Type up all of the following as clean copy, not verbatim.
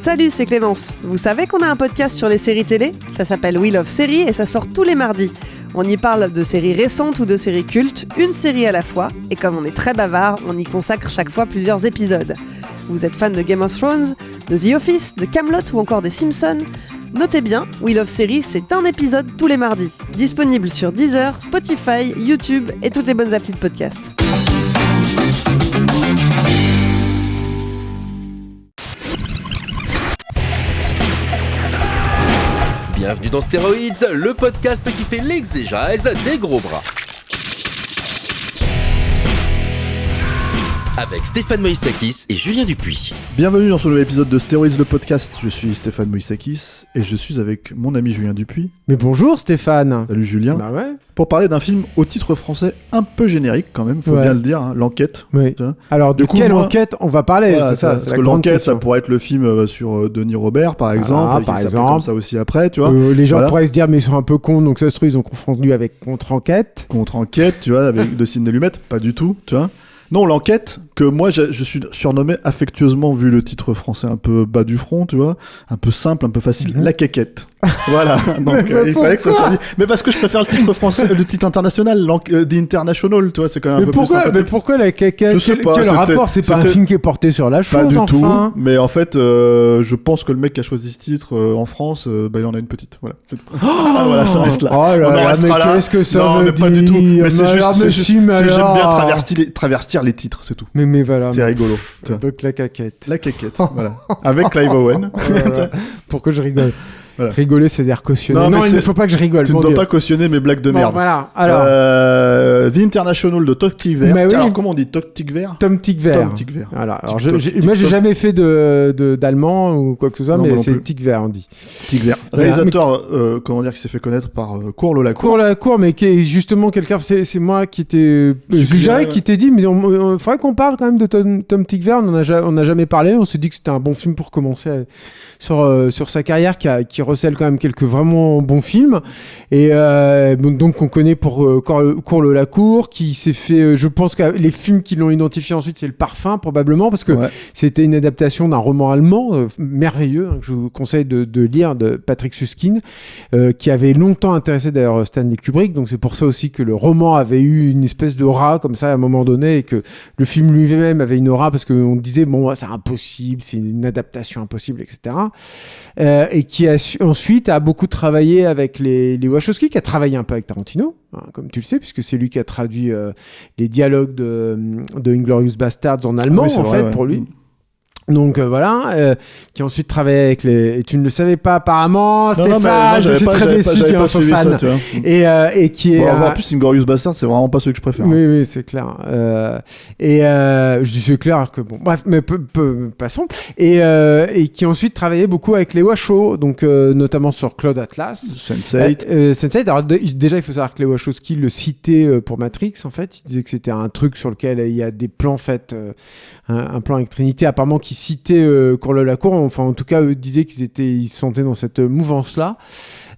Salut, c'est Clémence. Vous savez qu'on a un podcast sur les séries télé ? Ça s'appelle We Love Séries et ça sort tous les mardis. On y parle de séries récentes ou de séries cultes, une série à la fois. Et comme on est très bavard, on y consacre chaque fois plusieurs épisodes. Vous êtes fan de Game of Thrones, de The Office, de Kaamelott ou encore des Simpsons ? Notez bien, We Love Séries, c'est un épisode tous les mardis. Disponible sur Deezer, Spotify, YouTube et toutes les bonnes applis de podcast. Bienvenue dans Stéroïdes, le podcast qui fait l'exégèse des gros bras. Avec Stéphane Moïsakis et Julien Dupuis. Bienvenue dans ce nouvel épisode de Stéroïdes, le podcast. Je suis Stéphane Moïsakis et je suis avec mon ami Julien Dupuis. Mais bonjour Stéphane. Salut Julien. Bah ouais. Pour parler d'un film au titre français un peu générique quand même, faut bien le dire, hein, L'Enquête. Oui. Alors de quelle enquête on va parler, voilà, c'est ça, parce que L'Enquête, ça pourrait être le film sur Denis Robert par exemple, par qui exemple. comme ça aussi après, tu vois. Les gens pourraient se dire mais ils sont un peu cons, donc ça se trouve ils ont confondu avec Contre-Enquête. Contre-Enquête, tu vois, avec de Sidney Lumet, pas du tout, tu vois. Non, L'Enquête, que moi je suis surnommé affectueusement, vu le titre français un peu bas du front, tu vois, un peu simple, un peu facile, La Quéquette. Voilà, donc il fallait que ça soit dit. Mais parce que je préfère le titre français, le titre international, The International, tu vois, c'est quand même un peu plus sympathique. Mais pourquoi La Quéquette ? Je sais pas, quel rapport ? C'est pas un film qui est porté sur la chose, pas du tout, enfin. mais en fait, je pense que le mec qui a choisi ce titre en France, il en a une petite, voilà. Voilà, ça reste là. Oh là là, mais qu'est-ce que ça veut dire ? Non, mais pas du tout. Mais c'est juste, j'aime bien traverser les titres, c'est tout. Mais voilà. C'est rigolo. Donc La Quéquette. La Quéquette, voilà. Avec Clive Owen. Pourquoi je rigole ? Voilà. Rigoler, c'est-à-dire cautionner. Non, il ne faut pas que je rigole. Tu ne dois pas cautionner mes blagues de merde. Voilà. Alors, The International de Tom Tykwer. Oui. Alors, comment on dit Tom Tykwer ? Tom Tykwer. Voilà. Alors, moi, j'ai jamais fait d'allemand ou quoi que ce soit, mais c'est Tykwer, on dit. Tykwer. Réalisateur, qui s'est fait connaître par Cour Lacour, mais qui est justement quelqu'un. C'est moi qui t'ai suggéré, qui t'ai dit, mais il faudrait qu'on parle quand même de Tom Tykwer. On n'a jamais parlé. On s'est dit que c'était un bon film pour commencer sur sa carrière, qui recèle quand même quelques vraiment bons films, et donc qu'on connaît pour Cour Lacour, qui s'est fait, je pense que les films qui l'ont identifié ensuite, c'est Le Parfum probablement, parce que c'était une adaptation d'un roman allemand merveilleux, que je vous conseille de lire, de Patrick Süskind, qui avait longtemps intéressé d'ailleurs Stanley Kubrick, donc c'est pour ça aussi que le roman avait eu une espèce d'aura comme ça à un moment donné, et que le film lui-même avait une aura, parce qu'on disait c'est impossible, c'est une adaptation impossible, etc. Et qui ensuite a beaucoup travaillé avec les Wachowski, qui a travaillé un peu avec Tarantino, comme tu le sais, puisque c'est lui qui a traduit les dialogues de Inglourious Basterds en allemand, pour lui. Donc qui a ensuite travaillé avec les... Et tu ne le savais pas apparemment, Stéphane, je suis très déçu, tu es un fan. Et qui est... En plus, Inglourious Basterds, c'est vraiment pas celui que je préfère. Oui, c'est clair. Je dis c'est clair que bon... Bref, mais passons. Et qui a ensuite travaillé beaucoup avec les Wachowski, donc notamment sur Cloud Atlas. Sense8. Alors déjà, il faut savoir que les Wachowski le citaient pour Matrix, en fait. Il disait que c'était un truc sur lequel il y a des plans faits... un plan avec Trinité, apparemment, qui citait Cour Lacour, enfin en tout cas eux disaient ils se sentaient dans cette mouvance-là,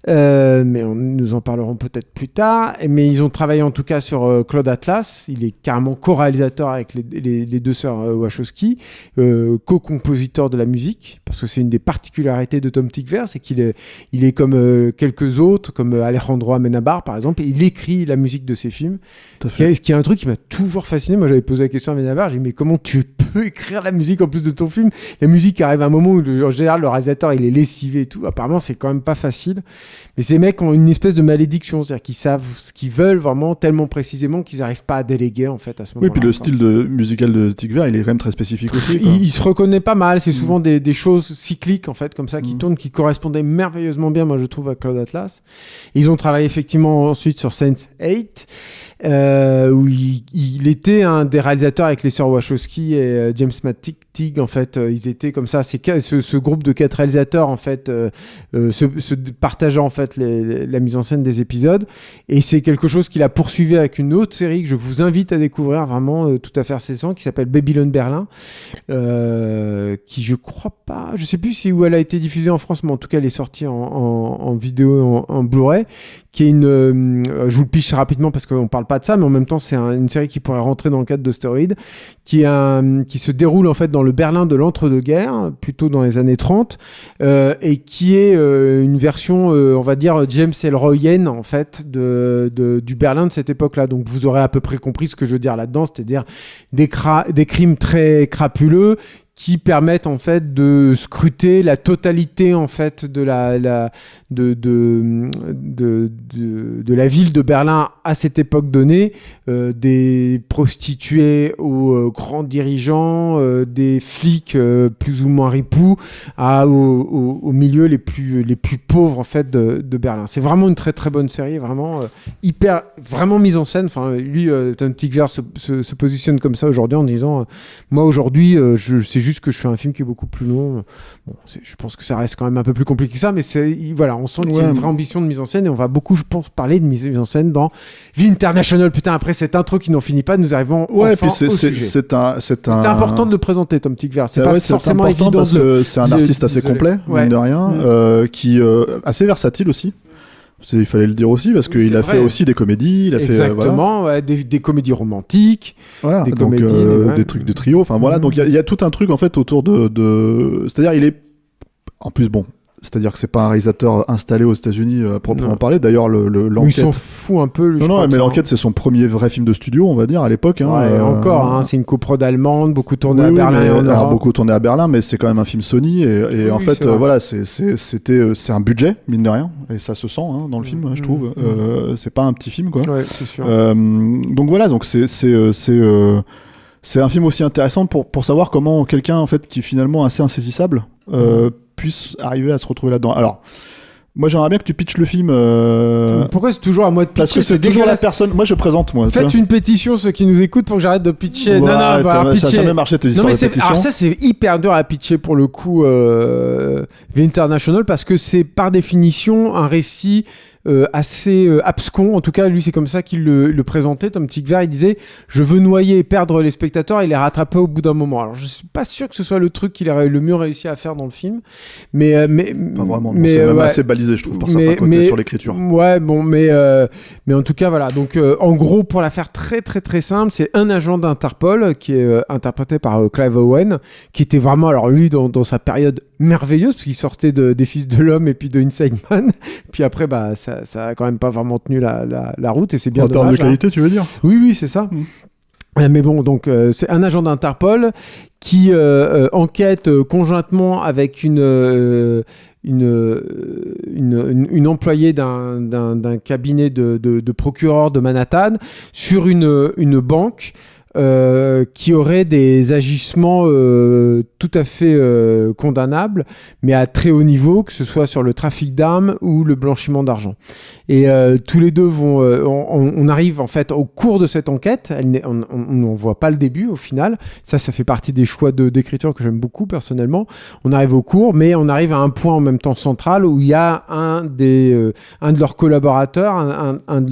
mais nous en parlerons peut-être plus tard. Mais ils ont travaillé en tout cas sur Cloud Atlas. Il est carrément co-réalisateur avec les deux sœurs Wachowski, co-compositeur de la musique, parce que c'est une des particularités de Tom Tykwer, c'est qu'il est comme quelques autres, comme Alejandro Amenábar par exemple, et il écrit la musique de ses films, ce qui est un truc qui m'a toujours fasciné. Moi j'avais posé la question à Amenábar, j'ai dit mais comment tu peux écrire la musique en plus de ton film ? La musique arrive à un moment où en général le réalisateur il est lessivé et tout, apparemment c'est quand même pas facile. Mais ces mecs ont une espèce de malédiction, c'est-à-dire qu'ils savent ce qu'ils veulent vraiment tellement précisément qu'ils n'arrivent pas à déléguer en fait à ce moment-là. Oui, puis le style musical de Tykwer, il est quand même très spécifique aussi. Il se reconnaît pas mal, c'est souvent des choses cycliques en fait, comme ça, qui tournent, qui correspondaient merveilleusement bien, moi je trouve, à Cloud Atlas. Et ils ont travaillé effectivement ensuite sur Sense8, où il était un des réalisateurs avec les sœurs Wachowski et James Mattig, en fait. Ils étaient comme ça, ce groupe de 4 réalisateurs en fait, se partageant en fait la mise en scène des épisodes, et c'est quelque chose qu'il a poursuivi avec une autre série que je vous invite à découvrir vraiment tout à fait récente, qui s'appelle Babylon Berlin, qui je crois pas, je sais plus où elle a été diffusée en France, mais en tout cas elle est sortie en vidéo, en Blu-ray, qui est je vous le piche rapidement parce qu'on parle pas de ça, mais en même temps c'est une série qui pourrait rentrer dans le cadre de Stéroïdes, qui se déroule en fait dans le Berlin de l'entre-deux-guerres, plutôt dans les années 30, et qui est une version, on va dire, James Ellroyienne, en fait, du Berlin de cette époque-là. Donc vous aurez à peu près compris ce que je veux dire là-dedans, c'est-à-dire des crimes très crapuleux, qui permettent en fait de scruter la totalité en fait de la ville de Berlin à cette époque donnée, des prostituées aux grands dirigeants, des flics plus ou moins ripoux, aux milieux les plus pauvres en fait de Berlin. C'est vraiment une très très bonne série, vraiment vraiment mise en scène. Enfin, lui, Tom Tykwer se positionne comme ça aujourd'hui en disant moi aujourd'hui c'est juste que je fais un film qui est beaucoup plus long. Bon, je pense que ça reste quand même un peu plus compliqué que ça, mais voilà, on sent qu'il y a une vraie ambition de mise en scène et on va beaucoup, je pense, parler de mise en scène dans The International. Putain, après cette intro qui n'en finit pas, nous arrivons enfin au sujet. C'était important de le présenter, Tom Tykwer. C'est pas forcément évident parce que c'est un artiste assez complet, mine de rien, qui assez versatile aussi. Il fallait le dire aussi parce qu'il a fait aussi des comédies, exactement, voilà. des comédies romantiques, voilà, des comédies, des trucs de trio. Enfin voilà, donc il y a tout un truc en fait autour de... C'est-à-dire il est en plus bon. C'est-à-dire que c'est pas un réalisateur installé aux États-Unis à proprement parler. D'ailleurs, l'enquête. Il s'en fout un peu. Non, mais l'enquête, c'est son premier vrai film de studio, on va dire, à l'époque. Encore, c'est une coprode allemande, beaucoup tourné à Berlin et en Europe. Alors, beaucoup tourné à Berlin, mais c'est quand même un film Sony. Et en fait, voilà, c'est un budget, mine de rien. Et ça se sent dans le film, je trouve. C'est pas un petit film, quoi. Ouais, c'est sûr. Donc voilà, donc c'est un film aussi intéressant pour savoir comment quelqu'un, en fait, qui est finalement assez insaisissable, puisse arriver à se retrouver là-dedans. Alors, moi, j'aimerais bien que tu pitches le film. Pourquoi c'est toujours à moi de pitcher? Parce que c'est toujours la personne. Moi, je présente, moi. Faites une pétition, ceux qui nous écoutent, pour que j'arrête de pitcher. Ouais, non, ça n'a jamais marché, tes histoires de pétition. Alors ça, c'est hyper dur à pitcher pour le coup, The International, parce que c'est par définition un récit assez abscon. En tout cas, lui, c'est comme ça qu'il le présentait. Tom Tykwer, il disait « Je veux noyer et perdre les spectateurs et les rattraper au bout d'un moment ». Alors, je suis pas sûr que ce soit le truc qu'il aurait le mieux réussi à faire dans le film. Mais pas vraiment. C'est même assez balisé, je trouve, par certains côtés sur l'écriture. Ouais, bon, mais en tout cas, voilà. Donc, en gros, pour la faire très, très, très simple, c'est un agent d'Interpol qui est interprété par Clive Owen, qui était vraiment, alors lui, dans sa période merveilleuse, parce qu'il sortait des Fils de l'Homme et puis de Inside Man. Puis après, bah, ça a quand même pas vraiment tenu la route et c'est bien dommage. En termes de qualité, tu veux dire? Oui, c'est ça. Mais bon, donc c'est un agent d'Interpol qui enquête conjointement avec une employée d'un cabinet de procureur de Manhattan sur une banque qui aurait des agissements tout à fait condamnables, mais à très haut niveau, que ce soit sur le trafic d'armes ou le blanchiment d'argent. Et tous les deux vont... on arrive en fait au cours de cette enquête, on n'en voit pas le début au final, ça fait partie des choix d'écriture que j'aime beaucoup personnellement. On arrive au cours, mais on arrive à un point en même temps central où il y a un de leurs collaborateurs, un de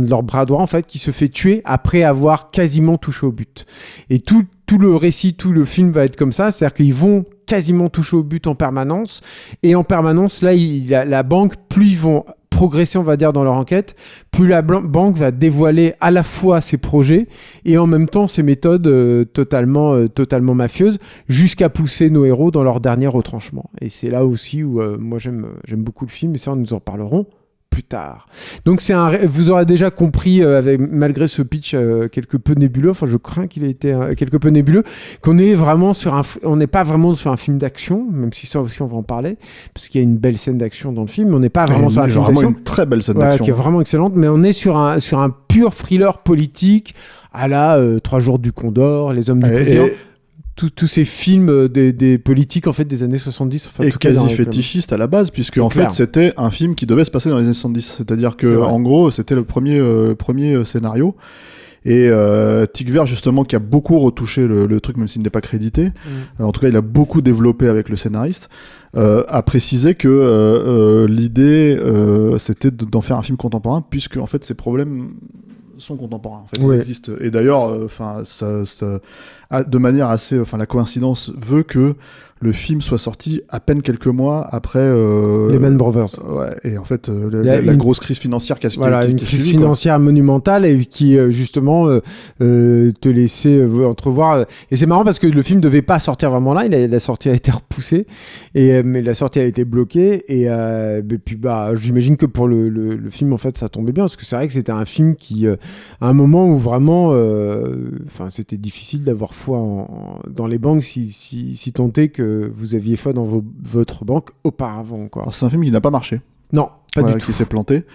leurs bras droits en fait, qui se fait tuer après avoir quasiment touché au but. Et tout le récit, tout le film va être comme ça, c'est-à-dire qu'ils vont quasiment toucher au but en permanence, et en permanence, là, la banque, plus ils vont progresser, on va dire, dans leur enquête, plus la banque va dévoiler à la fois ses projets et en même temps ses méthodes totalement mafieuses, jusqu'à pousser nos héros dans leur dernier retranchement. Et c'est là aussi où moi j'aime beaucoup le film, et ça, nous en parlerons plus tard. Donc vous aurez déjà compris, malgré ce pitch quelque peu nébuleux, enfin je crains qu'il ait été quelque peu nébuleux, qu'on est vraiment on n'est pas vraiment sur un film d'action, même si ça aussi on va en parler, parce qu'il y a une belle scène d'action dans le film, mais on n'est pas vraiment sur un film d'action. Une très belle scène d'action. Qui est vraiment excellente, mais on est sur un pur thriller politique à la 3 jours du Condor, Les Hommes du Président. Tous ces films des politiques en fait des années 70, enfin, et quasi fétichiste à la base, puisque en fait c'était un film qui devait se passer dans les années 70, c'est-à-dire que en gros c'était le premier scénario, et Tykwer justement, qui a beaucoup retouché le truc, même s'il n'est pas crédité, en tout cas il a beaucoup développé avec le scénariste, a précisé que l'idée c'était d'en faire un film contemporain, puisque en fait ces problèmes sont contemporains, en fait, ils existent. Et d'ailleurs, de manière assez... Enfin, la coïncidence veut que le film soit sorti à peine quelques mois après... Lehman Brothers. Ouais, et en fait, la grosse crise financière qui a une qui crise suivi, financière monumentale et qui, justement, te laissait entrevoir... Et c'est marrant parce que le film devait pas sortir vraiment là, la sortie a été repoussée, mais la sortie a été bloquée, et puis j'imagine que pour le film, en fait, ça tombait bien, parce que c'est vrai que c'était un film qui, à un moment où vraiment... c'était difficile d'avoir foi dans les banques si tant est que vous aviez foi dans votre banque auparavant, quoi. Alors, c'est un film qui n'a pas marché. Non, pas du tout. Qui s'est planté.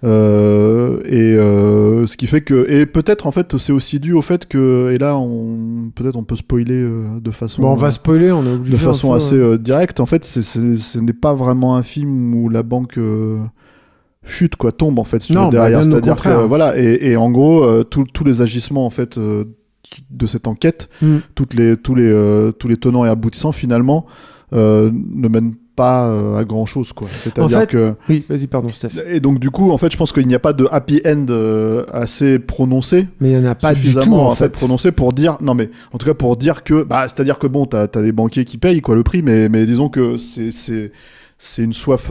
Ce qui fait que... Et peut-être, en fait, c'est aussi dû au fait que... Et là, peut-être on peut spoiler de façon... Bon, on va spoiler, on est obligé. De façon assez directe. En fait, ce n'est pas vraiment un film où la banque... chute, quoi, tombe, en fait, derrière. C'est-à-dire que, voilà, et en gros, tous les agissements, en fait... de cette enquête, tous les tenants et aboutissants finalement ne mènent pas à grand chose, quoi. C'est-à-dire en fait, que... Oui, vas-y, pardon, Steph. Et donc du coup, en fait, je pense qu'il n'y a pas de happy end assez prononcé. Mais il n'y en a pas du tout, en fait, prononcé pour dire... Non, mais en tout cas pour dire que... c'est-à-dire que bon, t'as des banquiers qui payent, quoi, le prix, mais disons que c'est une soif...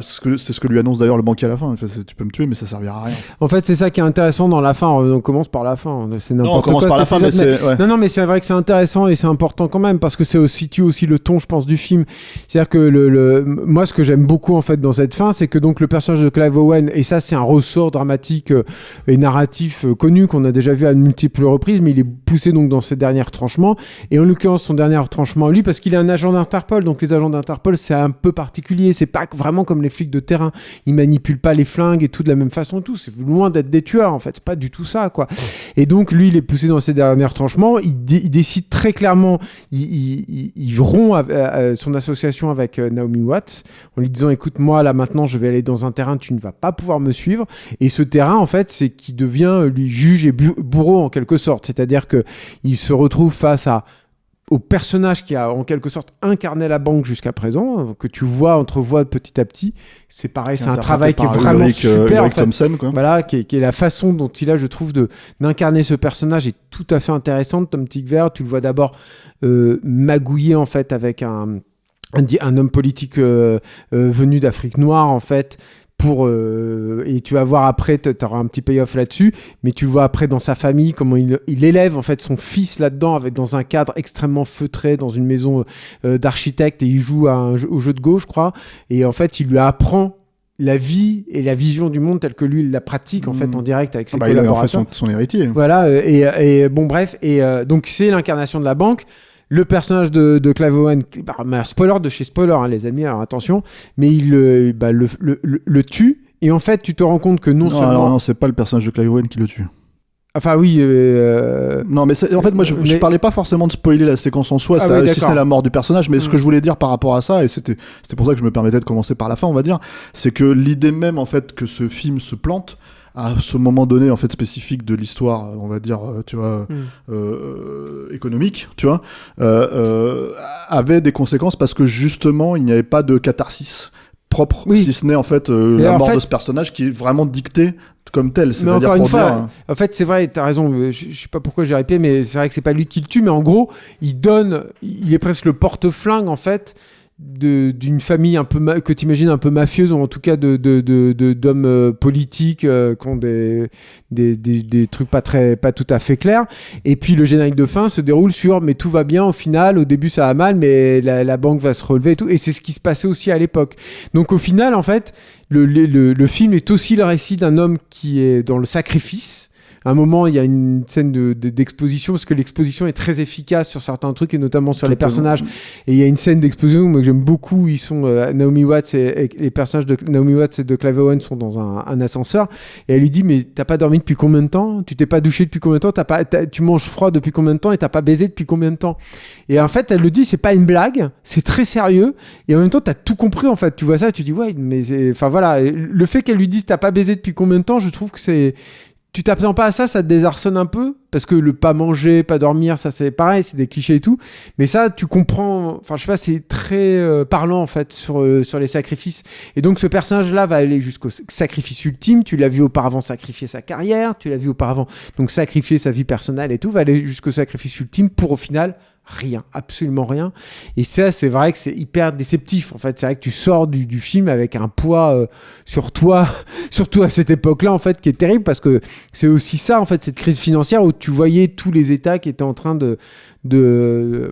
c'est ce que lui annonce d'ailleurs le banquier à la fin. Enfin, tu peux me tuer, mais ça servira à rien. En fait, c'est ça qui est intéressant dans la fin. On commence par la fin. C'est n'importe quoi. On commence par la fin, mais c'est... Ouais. Non, mais c'est vrai que c'est intéressant et c'est important quand même, parce que ça situe aussi le ton, je pense, du film. C'est-à-dire que moi, ce que j'aime beaucoup, en fait, dans cette fin, c'est que donc le personnage de Clive Owen, et ça, c'est un ressort dramatique et narratif connu qu'on a déjà vu à de multiples reprises, mais il est poussé donc dans ses derniers retranchements. Et en l'occurrence, son dernier retranchement, lui, parce qu'il est un agent d'Interpol. Donc les agents d'Interpol, c'est un peu particulier. C'est pas vraiment comme les flics de terrain. Ils manipulent pas les flingues et tout de la même façon. Tout, c'est loin d'être des tueurs, en fait. C'est pas du tout ça, quoi. Et donc lui, il est poussé dans ses derniers retranchements. Il décide très clairement. Il rompt son association avec Naomi Watts en lui disant, écoute, moi là maintenant, je vais aller dans un terrain, tu ne vas pas pouvoir me suivre. Et ce terrain, en fait, c'est qui devient lui juge et bourreau en quelque sorte. C'est-à-dire que il se retrouve face au personnage qui a en quelque sorte incarné la banque jusqu'à présent, que tu entrevois petit à petit. C'est pareil, c'est un travail qui est vraiment super. Ulrich Thomsen, quoi. Voilà, qui est la façon dont il a, je trouve, d'incarner ce personnage est tout à fait intéressante. Tom Tykwer, tu le vois d'abord magouiller en fait avec un homme politique venu d'Afrique noire, en fait. Et tu vas voir après, tu auras un petit payoff là-dessus, mais tu le vois après dans sa famille, comment il élève en fait son fils là-dedans, dans un cadre extrêmement feutré, dans une maison d'architecte, et il joue au jeu de Go, je crois, et en fait il lui apprend la vie et la vision du monde telle que lui il la pratique en fait en direct avec ses collaborateurs. Il a en fait son héritier. Voilà, et bon bref, et donc c'est l'incarnation de la banque. Le personnage de Clive Owen, spoiler de chez Spoiler, hein, les amis, alors attention, mais il le tue, et en fait, tu te rends compte que non seulement... Non, c'est pas le personnage de Clive Owen qui le tue. Enfin, oui... Non, mais en fait, moi, je parlais pas forcément de spoiler la séquence en soi, si ce n'est la mort du personnage, mais ce que je voulais dire par rapport à ça, et c'était pour ça que je me permettais de commencer par la fin, on va dire, c'est que l'idée même, en fait, que ce film se plante, à ce moment donné en fait spécifique de l'histoire, on va dire, tu vois, économique, tu vois, avait des conséquences parce que justement il n'y avait pas de catharsis propre, si ce n'est en fait la mort de ce personnage qui est vraiment dictée comme tel. Mais encore une fois, en fait, c'est vrai, t'as raison, je sais pas pourquoi j'ai répété, mais c'est vrai que c'est pas lui qui le tue, mais en gros, il est presque le porte-flingue en fait d'une famille un peu que t'imagines un peu mafieuse, ou en tout cas d'hommes politiques qui ont des trucs pas tout à fait clairs. Et puis le générique de fin se déroule sur mais tout va bien au final, au début ça va mal, mais la banque va se relever et tout, et c'est ce qui se passait aussi à l'époque. Donc au final en fait le film est aussi le récit d'un homme qui est dans le sacrifice. À un moment, il y a une scène d'exposition, parce que l'exposition est très efficace sur certains trucs, et notamment sur les personnages. Et il y a une scène d'exposition que j'aime beaucoup. Ils sont Naomi Watts et les personnages de Naomi Watts et de Clive Owen sont dans un ascenseur. Et elle lui dit, mais t'as pas dormi depuis combien de temps ? Tu t'es pas douché depuis combien de temps ? Tu manges froid depuis combien de temps ? Et t'as pas baisé depuis combien de temps ? Et en fait, elle le dit, c'est pas une blague, c'est très sérieux. Et en même temps, t'as tout compris, en fait. Tu vois ça, tu dis, ouais, mais enfin voilà. Le fait qu'elle lui dise, t'as pas baisé depuis combien de temps, je trouve que tu t'attends pas à ça, ça te désarçonne un peu, parce que le pas manger, pas dormir, ça c'est pareil, c'est des clichés et tout. Mais ça, tu comprends, enfin je sais pas, c'est très parlant en fait sur les sacrifices. Et donc ce personnage-là va aller jusqu'au sacrifice ultime. Tu l'as vu auparavant sacrifier sa carrière, tu l'as vu auparavant donc sacrifier sa vie personnelle et tout, va aller jusqu'au sacrifice ultime pour au final rien, absolument rien. Et ça, c'est vrai que c'est hyper déceptif. En fait, c'est vrai que tu sors du film avec un poids sur toi, surtout à cette époque-là, en fait, qui est terrible parce que c'est aussi ça, en fait, cette crise financière où tu voyais tous les États qui étaient en train de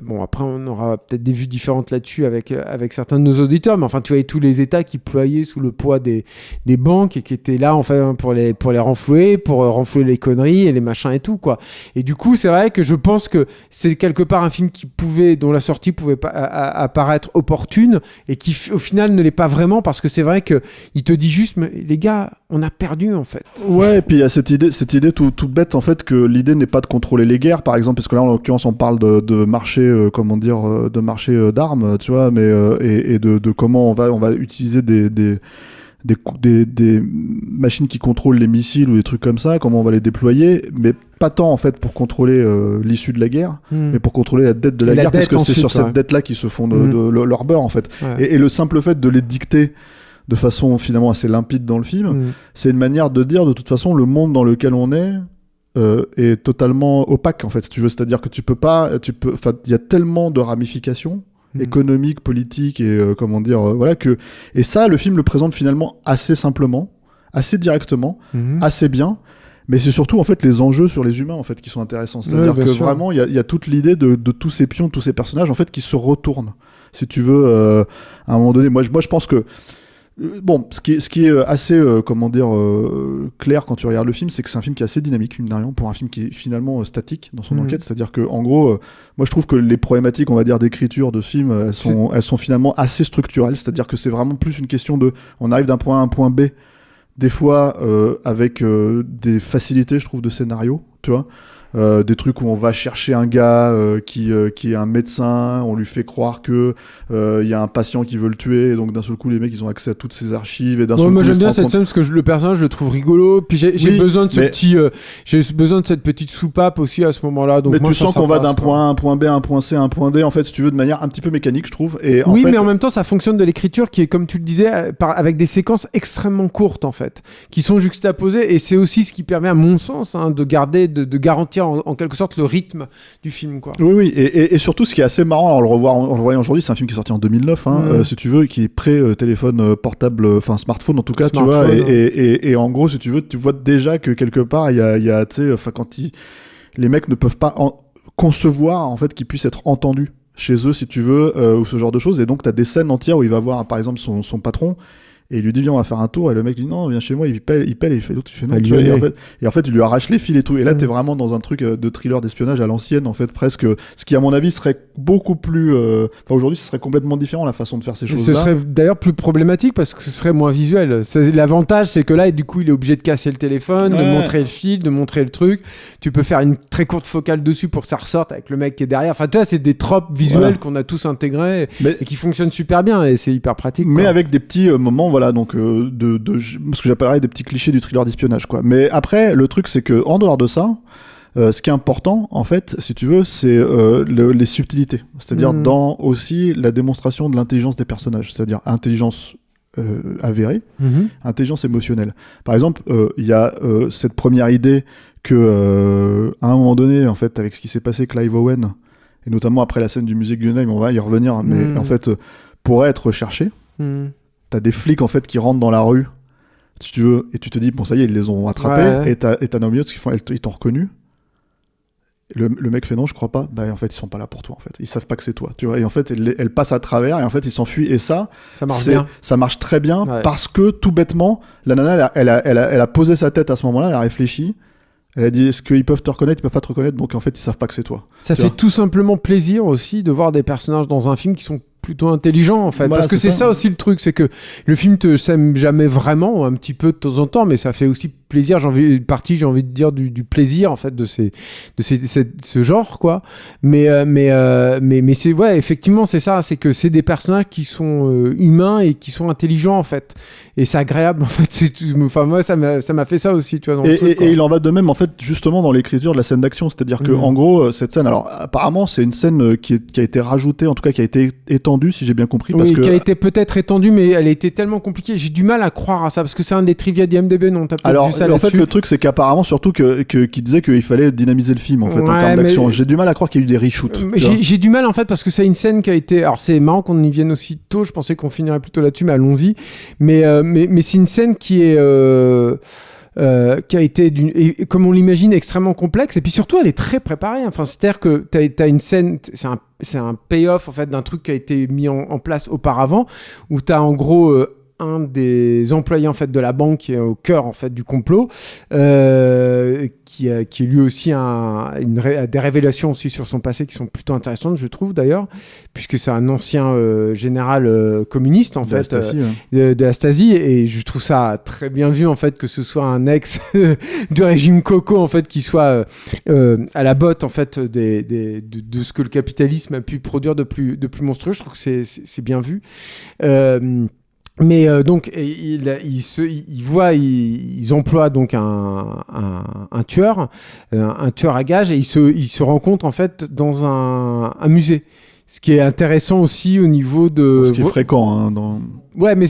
bon, après, on aura peut-être des vues différentes là-dessus avec certains de nos auditeurs, mais enfin, tu voyais tous les États qui ployaient sous le poids des banques et qui étaient là, en fait, pour les renflouer, pour renflouer les conneries et les machins et tout, quoi. Et du coup, c'est vrai que je pense que c'est quelque part un film dont la sortie pouvait apparaître opportune et qui, au final, ne l'est pas vraiment parce que c'est vrai qu'il te dit juste, mais les gars, on a perdu, en fait. Ouais, et puis il y a cette idée toute bête, en fait, que l'idée n'est pas de contrôler les guerres, par exemple, parce que là, en l'occurrence, on parle de marché, de marché d'armes, tu vois, mais et de comment on va utiliser des machines qui contrôlent les missiles ou des trucs comme ça, comment on va les déployer, mais pas tant en fait pour contrôler l'issue de la guerre, mais pour contrôler la dette de la guerre, parce que c'est sur cette dette-là qu'ils se font leur beurre en fait. Ouais. Et le simple fait de les dicter de façon finalement assez limpide dans le film, c'est une manière de dire de toute façon le monde dans lequel on est totalement opaque en fait, si tu veux, c'est-à-dire que il y a tellement de ramifications économique, politique et voilà que, et ça le film le présente finalement assez simplement, assez directement, assez bien, mais c'est surtout en fait les enjeux sur les humains en fait qui sont intéressants, c'est-à-dire que sûr. Vraiment il y a toute l'idée de tous ces pions, tous ces personnages en fait qui se retournent, si tu veux, à un moment donné. Moi je pense que bon, ce qui est assez clair quand tu regardes le film, c'est que c'est un film qui est assez dynamique, mine de rien, pour un film qui est finalement statique dans son enquête. C'est-à-dire que, en gros, moi je trouve que les problématiques, on va dire, d'écriture de ce film, elles sont finalement assez structurelles. C'est-à-dire que c'est vraiment plus une question de, on arrive d'un point A à un point B, des fois avec des facilités, je trouve, de scénario, tu vois. Des trucs où on va chercher un gars qui est un médecin, on lui fait croire que il y a un patient qui veut le tuer, et donc d'un seul coup les mecs ils ont accès à toutes ses archives et d'un seul coup, moi j'aime bien cette scène parce que le personnage je le trouve rigolo, puis j'ai besoin de j'ai besoin de cette petite soupape aussi à ce moment-là, donc mais moi, tu sens qu'on va d'un point A à un point B à un point C à un point D en fait, si tu veux, de manière un petit peu mécanique, je trouve. Et oui, mais en même temps ça fonctionne de l'écriture qui est, comme tu le disais, avec des séquences extrêmement courtes en fait, qui sont juxtaposées, et c'est aussi ce qui permet à mon sens de garder, de garantir en quelque sorte le rythme du film, quoi. Oui, et surtout ce qui est assez marrant en le voyant aujourd'hui, c'est un film qui est sorti en 2009, si tu veux, qui est pré-téléphone portable, enfin smartphone en tout cas, tu vois, et en gros, si tu veux, tu vois déjà que quelque part, il y a tu sais, enfin les mecs ne peuvent pas concevoir en fait qu'ils puissent être entendus chez eux, si tu veux, ou ce genre de choses, et donc tu as des scènes entières où il va voir par exemple son patron. Et il lui dit viens on va faire un tour, et le mec lui dit non viens chez moi, il pèle et il fait l'autre, il fait non, tu vois, et en fait il lui arrache les fils et tout, et là t'es vraiment dans un truc de thriller d'espionnage à l'ancienne en fait, presque, ce qui à mon avis serait beaucoup plus aujourd'hui ce serait complètement différent la façon de faire ces choses là. Ce serait d'ailleurs plus problématique parce que ce serait moins visuel. L'avantage c'est que là, et du coup il est obligé de casser le téléphone, de montrer le fil, de montrer le truc, tu peux faire une très courte focale dessus pour que ça ressorte avec le mec qui est derrière, enfin tu vois, c'est des tropes visuels qu'on a tous intégrés et qui fonctionnent super bien, et c'est hyper pratique, mais quoi. avec des petits moments, voilà, donc ce que j'appellerais des petits clichés du thriller d'espionnage, quoi. Mais après, le truc, c'est que en dehors de ça, ce qui est important, en fait, si tu veux, c'est les subtilités. C'est-à-dire dans aussi la démonstration de l'intelligence des personnages. C'est-à-dire intelligence avérée, intelligence émotionnelle. Par exemple, il y a cette première idée que, à un moment donné, en fait, avec ce qui s'est passé, Clive Owen, et notamment après la scène du musée Guggenheim, on va y revenir, mais en fait, pourrait être recherché. T'as des flics en fait qui rentrent dans la rue, si tu veux, et tu te dis bon ça y est ils les ont attrapés, et t'as Naomi Watts qui font ils t'ont reconnu. Le mec fait non je crois pas, bah en fait ils sont pas là pour toi en fait, ils savent pas que c'est toi, tu vois, et en fait elle passe à travers et en fait ils s'enfuient, et ça marche bien, ça marche très bien, parce que tout bêtement la nana elle a posé sa tête à ce moment-là, elle a réfléchi. Elle a dit est-ce qu'ils peuvent te reconnaître, ils peuvent pas te reconnaître, donc en fait ils savent pas que c'est toi. Ça fait tout simplement plaisir aussi de voir des personnages dans un film qui sont plutôt intelligents en fait, voilà, parce que c'est ça aussi le truc, c'est que le film te sème jamais vraiment, un petit peu de temps en temps, mais ça fait aussi plaisir, j'ai envie de dire du plaisir en fait de ce genre quoi. Mais c'est ouais, effectivement c'est ça, c'est que c'est des personnages qui sont humains et qui sont intelligents en fait. Et c'est agréable en fait. Enfin moi ça m'a fait ça aussi, tu vois. Dans le truc, et il en va de même en fait justement dans l'écriture de la scène d'action, c'est-à-dire que en gros cette scène, alors apparemment c'est une scène qui a été rajoutée, en tout cas qui a été étendue si j'ai bien compris, parce que qui a été peut-être étendue, mais elle a été tellement compliquée. J'ai du mal à croire à ça parce que c'est un des trivia d'IMDb, non? T'as peut-être vu ça en là-dessus. fait le truc c'est qu'apparemment surtout qu'il disait qu'il fallait dynamiser le film en fait en termes d'action. J'ai du mal à croire qu'il y a eu des reshoots. J'ai du mal en fait parce que c'est une scène qui a été. Alors c'est marrant qu'on y vienne aussi tôt. Je pensais qu'on finirait plutôt là-dessus, mais allons-y. Mais c'est une scène qui est qui a été comme on l'imagine extrêmement complexe, et puis surtout elle est très préparée. Enfin c'est-à-dire que t'as une scène, c'est un payoff en fait d'un truc qui a été mis en place auparavant, où t'as en gros un des employés en fait de la banque qui est au cœur en fait du complot, qui est lui aussi des révélations aussi sur son passé qui sont plutôt intéressantes, je trouve d'ailleurs, puisque c'est un ancien général communiste en fait de la Stasi, et je trouve ça très bien vu en fait que ce soit un ex du régime Coco en fait qui soit à la botte en fait de ce que le capitalisme a pu produire de plus monstrueux. Je trouve que c'est bien vu. Mais donc ils emploient donc un tueur à gages, et ils se rencontrent en fait dans un musée. Ce qui est intéressant aussi au niveau de... Ce qui est fréquent dans... Ouais, mais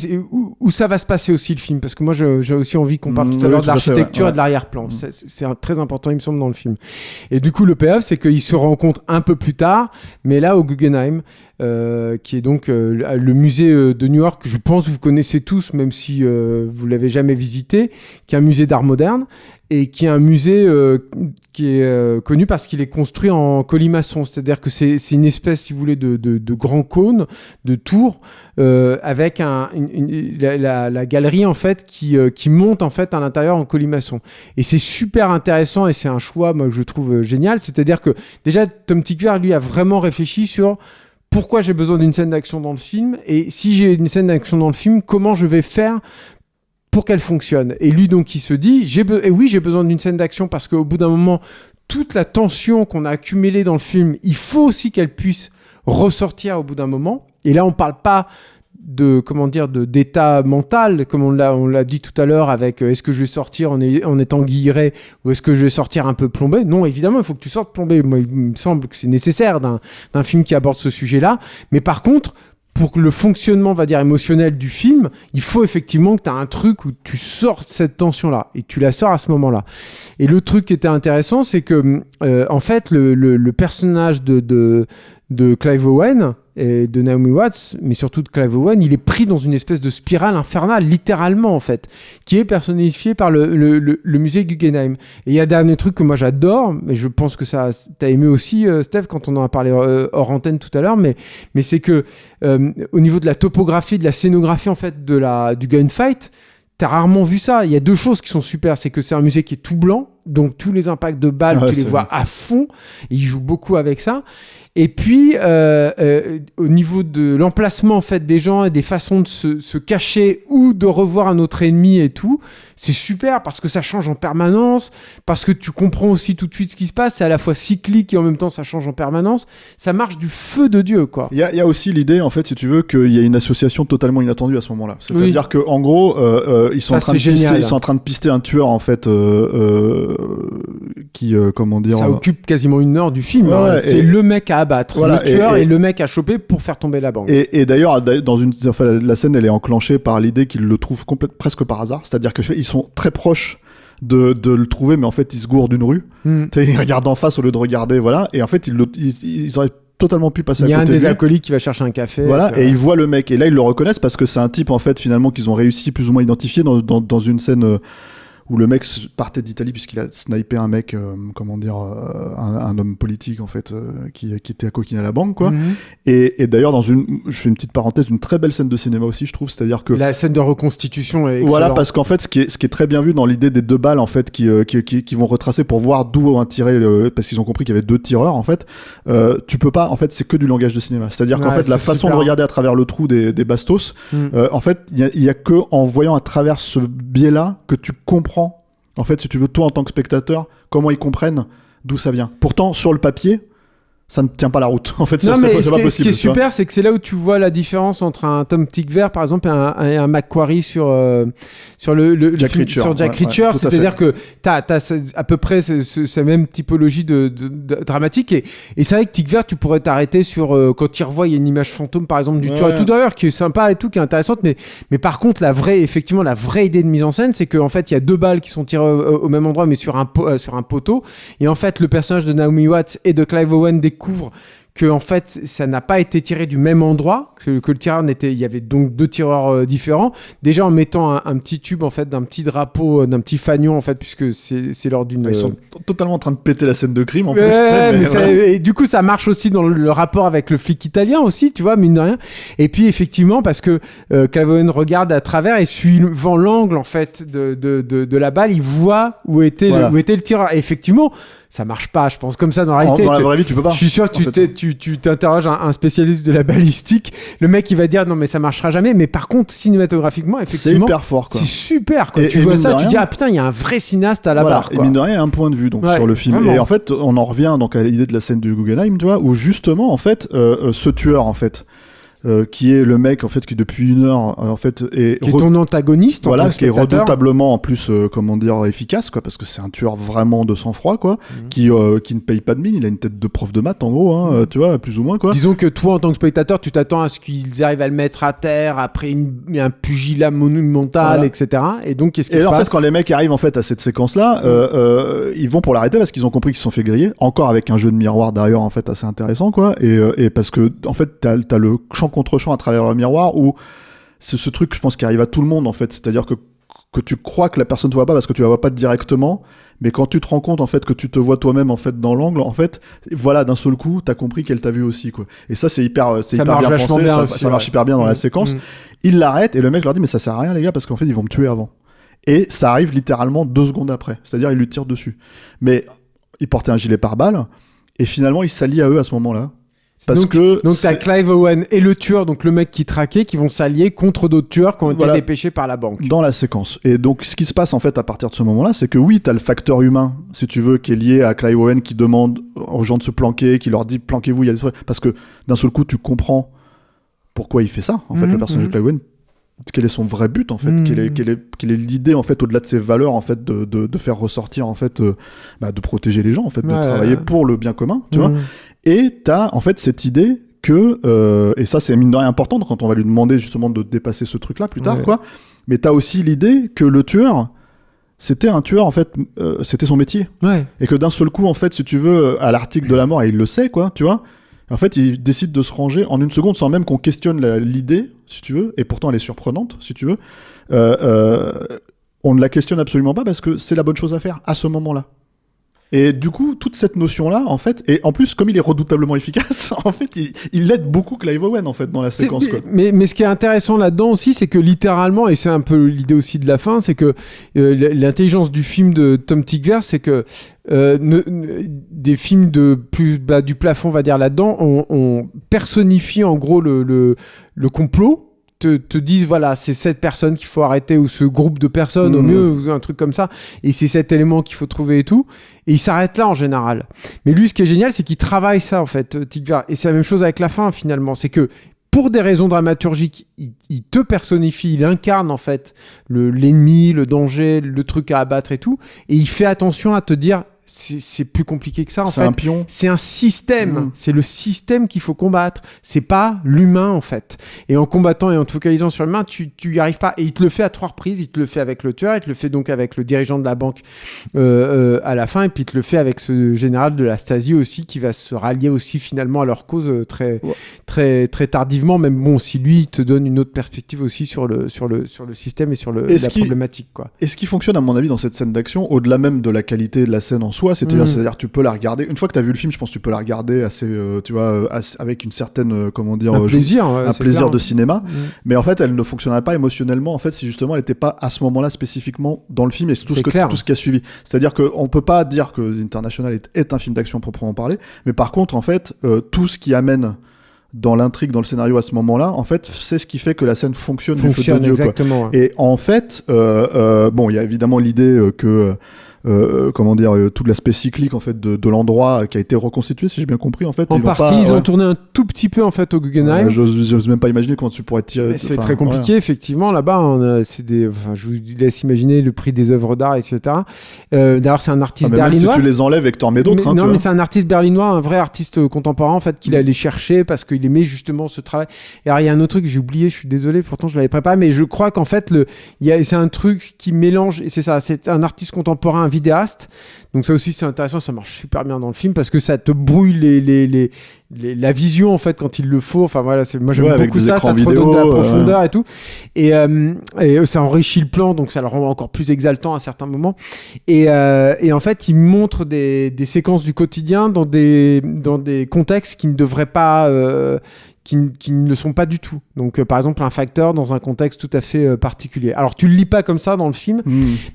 où ça va se passer aussi le film, parce que moi j'ai aussi envie qu'on parle tout à l'heure de l'architecture et de l'arrière-plan. C'est très important il me semble dans le film. Et du coup le payoff c'est qu'ils se rencontrent un peu plus tard, mais là au Guggenheim, qui est donc le musée de New York, que je pense que vous connaissez tous même si vous l'avez jamais visité, qui est un musée d'art moderne et qui est un musée qui est connu parce qu'il est construit en colimaçon, c'est-à-dire que c'est une espèce, si vous voulez, de grand cône, de tour, avec la galerie en fait qui monte en fait à l'intérieur en colimaçon. Et c'est super intéressant et c'est un choix moi que je trouve génial. C'est-à-dire que déjà Tom Tykwer lui a vraiment réfléchi sur pourquoi j'ai besoin d'une scène d'action dans le film, et si j'ai une scène d'action dans le film, comment je vais faire pour qu'elle fonctionne. Et lui donc il se dit j'ai besoin d'une scène d'action parce qu'au bout d'un moment toute la tension qu'on a accumulée dans le film, il faut aussi qu'elle puisse ressortir au bout d'un moment. Et là on parle pas d'état mental comme on l'a dit tout à l'heure avec est-ce que je vais sortir en étant guilleré ou est-ce que je vais sortir un peu plombé. Non, évidemment il faut que tu sortes plombé. Moi il me semble que c'est nécessaire d'un film qui aborde ce sujet-là, mais par contre pour le fonctionnement, on va dire, émotionnel du film, il faut effectivement que tu as un truc où tu sortes cette tension-là, et tu la sors à ce moment-là. Et le truc qui était intéressant, c'est que, en fait, le personnage de Clive Owen et de Naomi Watts, mais surtout de Clive Owen, il est pris dans une espèce de spirale infernale, littéralement en fait, qui est personnifiée par le musée Guggenheim. Et il y a un dernier truc que moi j'adore, mais je pense que ça t'as aimé aussi, Steph, quand on en a parlé hors antenne tout à l'heure, mais c'est que au niveau de la topographie, de la scénographie en fait du gunfight, t'as rarement vu ça. Il y a deux choses qui sont super, c'est que c'est un musée qui est tout blanc, donc tous les impacts de balles, tu les vois à fond, et ils jouent beaucoup avec ça. Et puis, au niveau de l'emplacement en fait, des gens et des façons de se cacher ou de revoir un autre ennemi et tout, c'est super parce que ça change en permanence, parce que tu comprends aussi tout de suite ce qui se passe, c'est à la fois cyclique et en même temps ça change en permanence. Ça marche du feu de Dieu, quoi. Il y a aussi l'idée, en fait, si tu veux, qu'il y a une association totalement inattendue à ce moment-là. C'est-à-dire qu'en gros, ils sont en train de pister un tueur, en fait, qui, comment dire... Ça occupe quasiment 1 heure du film. Ouais, c'est le mec à abattre, voilà, le tueur et le mec à choper pour faire tomber la banque. Et d'ailleurs, la scène, elle est enclenchée par l'idée qu'ils le trouvent presque par hasard. C'est-à-dire qu'ils sont très proches de le trouver, mais en fait, ils se gourent d'une rue. Ils regardent en face au lieu de regarder, voilà. Et en fait, ils auraient totalement pu passer à côté. Il y a un des acolytes qui va chercher un café. Voilà, et ils voient le mec. Et là, ils le reconnaissent parce que c'est un type, en fait, finalement, qu'ils ont réussi plus ou moins à identifier dans une scène... où le mec partait d'Italie puisqu'il a snipé un mec, un homme politique en fait, qui était à coquiner à la banque, quoi. Et d'ailleurs, je fais une petite parenthèse, une très belle scène de cinéma aussi, je trouve, c'est-à-dire que la scène de reconstitution est excellente. Voilà, parce qu'en fait, ce qui est très bien vu dans l'idée des 2 balles en fait qui vont retracer pour voir d'où ont tiré, parce qu'ils ont compris qu'il y avait 2 tireurs en fait. Tu peux pas, en fait, c'est que du langage de cinéma. C'est-à-dire qu'en fait, la façon de regarder à travers le trou des bastos, en fait, il y a que en voyant à travers ce biais-là que tu comprends En fait, si tu veux, toi en tant que spectateur, comment ils comprennent d'où ça vient. Pourtant, sur le papier, ça ne tient pas la route. En fait, c'est pas possible. Ce qui est super, c'est que c'est là où tu vois la différence entre un Tom Tykwer, par exemple, et un Macquarie sur le Jack film, Reacher. sur Jack Reacher. C'est-à-dire que t'as à peu près cette même typologie de dramatique. Et c'est vrai que Tykwer, tu pourrais t'arrêter sur quand il revoit, il y a une image fantôme, par exemple, du tueur et tout d'ailleurs, qui est sympa et tout, qui est intéressante. Mais par contre, la vraie idée de mise en scène, c'est qu'en fait, il y a 2 balles qui sont tirées au même endroit, mais sur un poteau. Et en fait, le personnage de Naomi Watts et de Clive Owen découvre que en fait ça n'a pas été tiré du même endroit, que le tireur il y avait donc 2 tireurs différents, déjà en mettant un petit tube en fait d'un petit drapeau, d'un petit fanion en fait, puisque c'est lors d'une... Ils sont totalement en train de péter la scène de crime en plus. Et du coup ça marche aussi dans le rapport avec le flic italien aussi, tu vois, mine de rien. Et puis effectivement parce que Clive Owen regarde à travers et suivant l'angle en fait de la balle, il voit où était le tireur. Et effectivement ça marche pas, je pense, comme ça dans la réalité. Dans la vraie vie, tu peux pas. Je suis sûr que tu t'interroges un spécialiste de la balistique, le mec il va dire non mais ça marchera jamais, mais par contre cinématographiquement effectivement c'est hyper fort quoi. C'est super quoi. Tu vois ça, tu dis ah putain il y a un vrai cinéaste à la barre quoi. Et mine de rien, il y a un point de vue donc sur le film. Vraiment. Et en fait on en revient donc à l'idée de la scène du Guggenheim, tu vois, où justement en fait ce tueur en fait qui est le mec en fait qui depuis 1 heure en fait qui est ton antagoniste, voilà, qui est redoutablement en plus comment dire efficace quoi, parce que c'est un tueur vraiment de sang-froid quoi, qui ne paye pas de mine, il a une tête de prof de maths en gros hein, tu vois, plus ou moins quoi. Disons que toi en tant que spectateur tu t'attends à ce qu'ils arrivent à le mettre à terre après un pugilat monumental etc. Et donc qu'est-ce qui se passe ? Et en fait quand les mecs arrivent en fait à cette séquence là ils vont pour l'arrêter parce qu'ils ont compris qu'ils se sont fait griller, encore avec un jeu de miroir d'ailleurs en fait assez intéressant quoi, et parce que en fait t'as le champ contre champ à travers le miroir où c'est ce truc je pense qui arrive à tout le monde en fait, c'est-à-dire que tu crois que la personne te voit pas parce que tu la vois pas directement, mais quand tu te rends compte en fait que tu te vois toi-même en fait dans l'angle en fait, voilà, d'un seul coup t'as compris qu'elle t'a vu aussi quoi, et ça c'est hyper bien pensé, ça marche hyper bien dans la séquence. Il l'arrête et le mec leur dit mais ça sert à rien les gars parce qu'en fait ils vont me tuer avant, et ça arrive littéralement 2 secondes après, c'est-à-dire il lui tire dessus, mais il portait un gilet pare-balles et finalement il s'allie à eux à ce moment-là. Donc t'as Clive Owen et le tueur, donc le mec qui traquait, qui vont s'allier contre d'autres tueurs qui ont été dépêchés par la banque. Dans la séquence. Et donc ce qui se passe en fait à partir de ce moment-là, c'est que oui, t'as le facteur humain, si tu veux, qui est lié à Clive Owen qui demande aux gens de se planquer, qui leur dit planquez-vous, il y a des trucs. Parce que d'un seul coup, tu comprends pourquoi il fait ça. En fait, le personnage de Clive Owen, quel est son vrai but en fait, quelle est l'idée en fait au-delà de ses valeurs en fait de faire ressortir en fait de protéger les gens en fait, de travailler pour le bien commun, tu vois. Et t'as en fait cette idée que et ça c'est mine de rien important quand on va lui demander justement de dépasser ce truc là plus tard quoi, mais t'as aussi l'idée que le tueur c'était un tueur en fait, c'était son métier, et que d'un seul coup en fait si tu veux à l'article de la mort, et il le sait quoi, tu vois, en fait il décide de se ranger en 1 seconde sans même qu'on questionne l'idée si tu veux, et pourtant elle est surprenante si tu veux, on ne la questionne absolument pas parce que c'est la bonne chose à faire à ce moment là. Et du coup, toute cette notion-là, en fait, et en plus, comme il est redoutablement efficace, en fait, il aide beaucoup Clive Owen, en fait, dans la séquence, quoi. Mais ce qui est intéressant là-dedans aussi, c'est que littéralement, et c'est un peu l'idée aussi de la fin, c'est que l'intelligence du film de Tom Tykwer, c'est que des films de plus bas du plafond, on va dire, là-dedans, on personnifie en gros le complot, te disent voilà c'est cette personne qu'il faut arrêter ou ce groupe de personnes au mieux ou un truc comme ça, et c'est cet élément qu'il faut trouver et tout, et il s'arrête là en général. Mais lui ce qui est génial c'est qu'il travaille ça en fait, Tykwer, et c'est la même chose avec la fin finalement, c'est que pour des raisons dramaturgiques il te personnifie, il incarne en fait l'ennemi, le danger, le truc à abattre et tout, et il fait attention à te dire c'est plus compliqué que ça en fait. C'est un pion. C'est un système. C'est le système qu'il faut combattre. C'est pas l'humain en fait. Et en combattant et en te focalisant sur l'humain, tu y arrives pas. Et il te le fait à 3 reprises. Il te le fait avec le tueur, il te le fait donc avec le dirigeant de la banque à la fin, et puis il te le fait avec ce général de la Stasi aussi qui va se rallier aussi finalement à leur cause très tardivement. Même bon, si lui il te donne une autre perspective aussi sur le système et sur la problématique quoi. Et ce qui fonctionne à mon avis dans cette scène d'action, au-delà même de la qualité de la scène en soi, c'est-à-dire tu peux la regarder une fois que tu as vu le film, je pense que tu peux la regarder assez tu vois avec une certaine comment dire un plaisir de cinéma, mais en fait elle ne fonctionnerait pas émotionnellement en fait si justement elle n'était pas à ce moment-là spécifiquement dans le film et tout ce qui a suivi. C'est-à-dire qu'on peut pas dire que The International est un film d'action proprement parlé, mais par contre en fait tout ce qui amène dans l'intrigue, dans le scénario à ce moment-là, en fait, c'est ce qui fait que la scène fonctionne du feu de Dieu. Exactement. Quoi. Et en fait, bon, il y a évidemment l'idée que tout l'aspect cyclique en fait de l'endroit qui a été reconstitué, si j'ai bien compris en fait. Ils ont tourné un tout petit peu en fait au Guggenheim. J'ose même pas imaginer comment tu pourrais tirer. C'est très compliqué effectivement là-bas. Je vous laisse imaginer le prix des œuvres d'art, etc. D'ailleurs, c'est un artiste berlinois. Même si tu les enlèves et que t'en mets d'autres. Mais c'est un artiste berlinois, un vrai artiste contemporain en fait qu'il allait chercher parce qu'il aimait justement ce travail. Et alors il y a un autre truc que j'ai oublié, je suis désolé, pourtant je l'avais préparé, mais je crois qu'en fait c'est un truc qui mélange. Et c'est ça, c'est un artiste contemporain, vidéaste, donc ça aussi c'est intéressant, ça marche super bien dans le film parce que ça te brouille la vision en fait quand il le faut. Enfin voilà, moi j'aime beaucoup ça te redonne de la profondeur et tout, et ça enrichit le plan, donc ça le rend encore plus exaltant à certains moments. Et en fait il montre des séquences du quotidien dans des contextes qui ne devraient pas qui ne le sont pas du tout. Donc, par exemple, un facteur dans un contexte tout à fait particulier. Alors, tu le lis pas comme ça dans le film,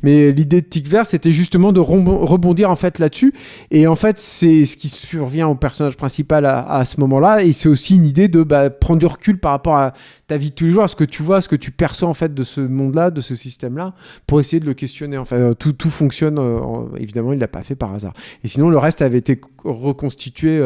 mais l'idée de Tic Vert, c'était justement de rebondir en fait là-dessus. Et en fait, c'est ce qui survient au personnage principal à ce moment-là. Et c'est aussi une idée de prendre du recul par rapport à ta vie de tous les jours, à ce que tu vois, ce que tu perçois en fait de ce monde-là, de ce système-là, pour essayer de le questionner. Enfin, tout fonctionne. Évidemment, il l'a pas fait par hasard. Et sinon, le reste avait été reconstitué.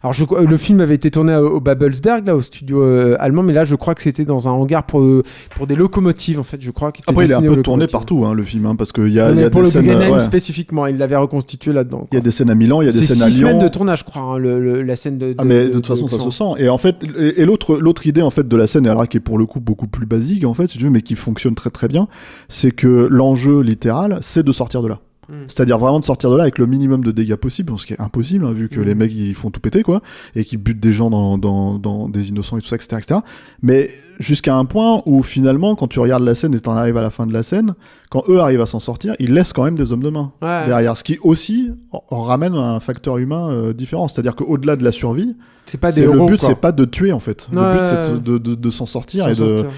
Alors, le film avait été tourné au Babelsberg, là, au studio allemand, mais là, je crois que c'était dans un hangar pour des locomotives, en fait. Je crois. Après, il est un peu tourné partout, le film, parce qu'il y a pour des le Guggenheim spécifiquement, il l'avait reconstitué là-dedans. Il y a des scènes à Milan, il y a des scènes à Lyon. C'est 6 semaines de tournage, je crois, la scène de. Mais de toute façon, ça se sent. Et en fait, l'autre idée en fait de la scène, alors qui est pour le coup beaucoup plus basique en fait, si tu veux, mais qui fonctionne très très bien, c'est que l'enjeu littéral, c'est de sortir de là. C'est-à-dire vraiment de sortir de là avec le minimum de dégâts possible, ce qui est impossible, vu que les mecs ils font tout péter, quoi, et qu'ils butent des gens dans des innocents et tout ça, etc. Mais jusqu'à un point où finalement, quand tu regardes la scène et t'en arrives à la fin de la scène, quand eux arrivent à s'en sortir, ils laissent quand même des hommes de main derrière, ce qui aussi en ramène un facteur humain différent. C'est-à-dire qu'au-delà de la survie, le but c'est pas de tuer en fait. Le but c'est de s'en sortir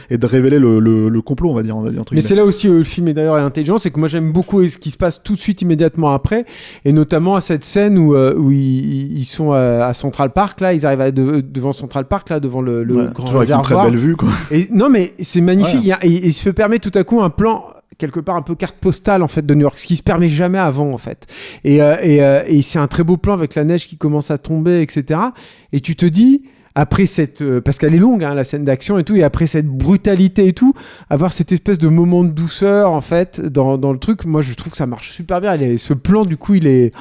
et de révéler le complot, on va dire. Mais c'est là aussi où le film est d'ailleurs intelligent, c'est que moi j'aime beaucoup ce qui se passe tout de suite immédiatement après, et notamment à cette scène où ils sont à Central Park, là, ils arrivent devant Central Park, là, devant le grand réservoir. Avec une très belle vue, quoi. Et non, mais c'est magnifique. Ouais. Il se permet tout à coup un plan quelque part un peu carte postale en fait de New York, ce qui se permet jamais avant en fait. Et c'est un très beau plan avec la neige qui commence à tomber, etc. Et tu te dis, après parce qu'elle est longue, la scène d'action et tout, et après cette brutalité et tout, avoir cette espèce de moment de douceur en fait dans le truc, moi je trouve que ça marche super bien. Ce plan du coup il est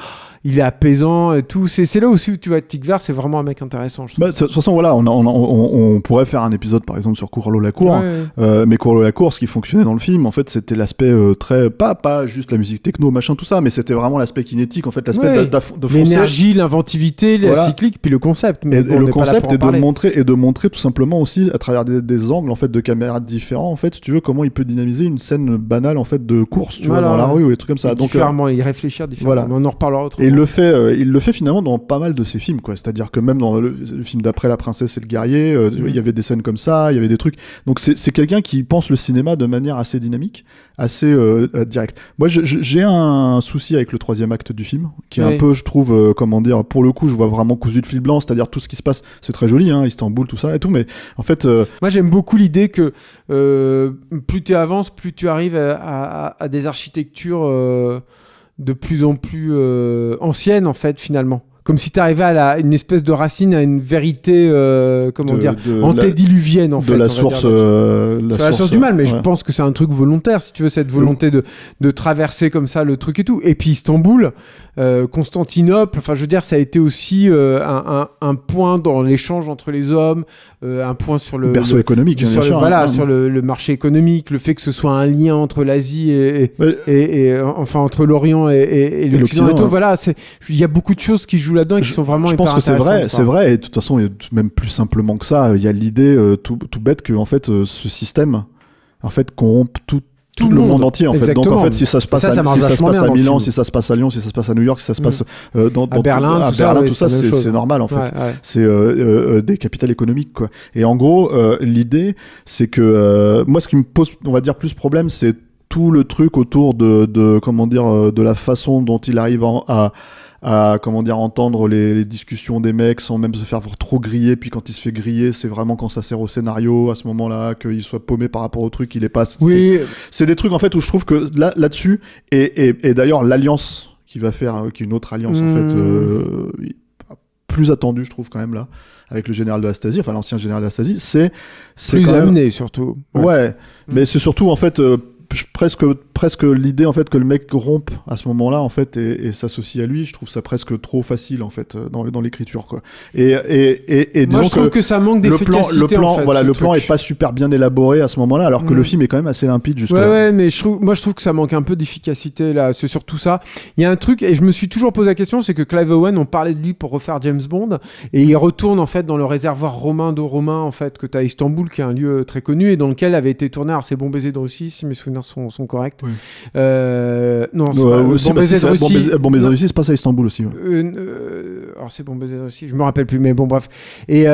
apaisant et tout. C'est là aussi où tu vois Tic Vert, c'est vraiment un mec intéressant. De toute façon, voilà, on pourrait faire un épisode par exemple sur Courlo-Lacour, mais Courlo-Lacour, ce qui fonctionnait dans le film, en fait, c'était l'aspect très pas juste la musique techno, machin, tout ça, mais c'était vraiment l'aspect kinétique, en fait, l'aspect de foncer. L'énergie, l'inventivité, la cyclique, puis le concept. Mais le concept est de montrer tout simplement aussi à travers des angles en fait de caméras différents, en fait, si tu veux, comment il peut dynamiser une scène banale en fait de course, tu vois, dans la rue ou des trucs comme ça. Donc différemment, il réfléchit différemment. Mais on en reparlera autrement. Il le fait finalement dans pas mal de ses films, quoi. C'est-à-dire que même dans le film d'après La Princesse et le Guerrier, il y avait des scènes comme ça, il y avait des trucs. Donc c'est quelqu'un qui pense le cinéma de manière assez dynamique, assez directe. Moi, j'ai un souci avec le troisième acte du film, qui est un peu, je trouve, pour le coup, je vois vraiment cousu de fil blanc. C'est-à-dire tout ce qui se passe, c'est très joli, Istanbul, tout ça et tout, mais en fait, moi j'aime beaucoup l'idée que plus tu avances, plus tu arrives à des architectures de plus en plus ancienne en fait finalement, comme si tu arrivais à une espèce de racine, à une vérité antédiluvienne en fait, de la source la source du mal, mais je pense que c'est un truc volontaire, si tu veux, cette volonté de traverser comme ça le truc et tout. Et puis Istanbul, Constantinople, enfin je veux dire, ça a été aussi un point dans l'échange entre les hommes, un point sur le berceau économique, sur le marché économique, le fait que ce soit un lien entre l'Asie et enfin entre l'Orient et l'Occident et tout. Voilà, il y a beaucoup de choses qui jouent là-dedans et qui sont vraiment hyper intéressantes. Je pense que c'est vrai, et de toute façon, même plus simplement que ça, il y a l'idée tout bête que en fait ce système en fait corrompt tout le monde entier en fait. Donc en fait, si ça se passe à Milan, si ça se passe à Lyon, si ça se passe à New York, si ça se passe à Berlin, tout ça, c'est normal en fait. C'est des capitales économiques, quoi. Et en gros, l'idée, c'est que moi, ce qui me pose, on va dire, plus problème, c'est tout le truc autour de la façon dont il arrive comment dire, entendre les discussions des mecs sans même se faire trop griller. Puis quand il se fait griller, c'est vraiment quand ça sert au scénario à ce moment-là, qu'il soit paumé par rapport au truc, il est pas. Oui. C'est des trucs en fait où je trouve que là-dessus et d'ailleurs l'alliance qui va faire, qui est une autre alliance en fait. Plus attendu, je trouve, quand même, là, avec le général de la Stasi, enfin l'ancien général de la Stasi, c'est plus quand amené, même... surtout. Ouais, mais c'est surtout, en fait, presque l'idée, en fait, que le mec rompe à ce moment-là, en fait, et s'associe à lui, je trouve ça presque trop facile, en fait, dans l'écriture, quoi. Et moi, je trouve que ça manque d'efficacité, le plan, en fait, voilà, le plan est pas super bien élaboré à ce moment-là, alors que le film est quand même assez limpide jusque-là. Ouais, mais je trouve que ça manque un peu d'efficacité, là, c'est surtout ça. Il y a un truc, et je me suis toujours posé la question, c'est que Clive Owen, on parlait de lui pour refaire James Bond, et il retourne, en fait, dans le réservoir romain en fait, que t'as à Istanbul, qui est un lieu très connu, et dans lequel avait été tourné, alors c'est Bon Baiser de Russie, si mes souvenirs sont corrects. Oui. Non, c'est pas Bon Baiser de Russie. Bon Baiser de Russie, c'est pas ça à Istanbul aussi. Ouais. Alors c'est Bon Baiser de Russie, je me rappelle plus, mais bon, bref. Oui,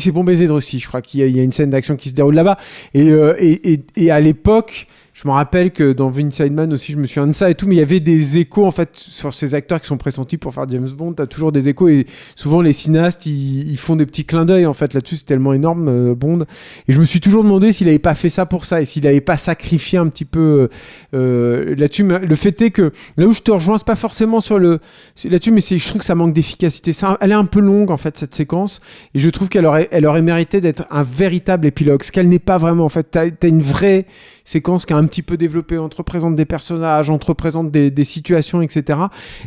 c'est Bon Baiser de Russie, je crois qu'il y a une scène d'action qui se déroule là-bas. Et à l'époque, je me rappelle que dans The Inside Man aussi, je me souviens de ça et tout, mais il y avait des échos en fait sur ces acteurs qui sont pressentis pour faire James Bond. T'as toujours des échos et souvent les cinéastes ils font des petits clins d'œil en fait là-dessus. C'est tellement énorme Bond. Et je me suis toujours demandé s'il avait pas fait ça pour ça et s'il avait pas sacrifié un petit peu là-dessus. Mais le fait est que là où je te rejoins, c'est pas forcément sur là-dessus, mais je trouve que ça manque d'efficacité. Elle est un peu longue en fait cette séquence et je trouve qu'elle aurait mérité d'être un véritable épilogue, ce qu'elle n'est pas vraiment en fait. T'as une vraie séquence qui a un petit peu développée, on te représente des personnages, on te représente des situations, etc.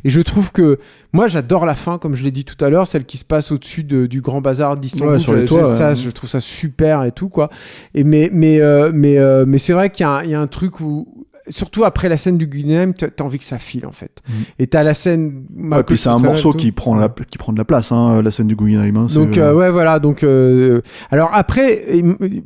Et je trouve que moi j'adore la fin, comme je l'ai dit tout à l'heure, celle qui se passe au-dessus du grand bazar d'Istanbul. Ouais, sur les toits, je trouve ça super et tout quoi. Et mais c'est vrai qu'il y a un truc où surtout après la scène du Guinéen, t'as envie que ça file en fait. Et t'as la scène. Ouais, puis c'est un morceau qui prend de la place, hein, la scène du Guggenheim. Donc ouais, voilà. Donc alors après,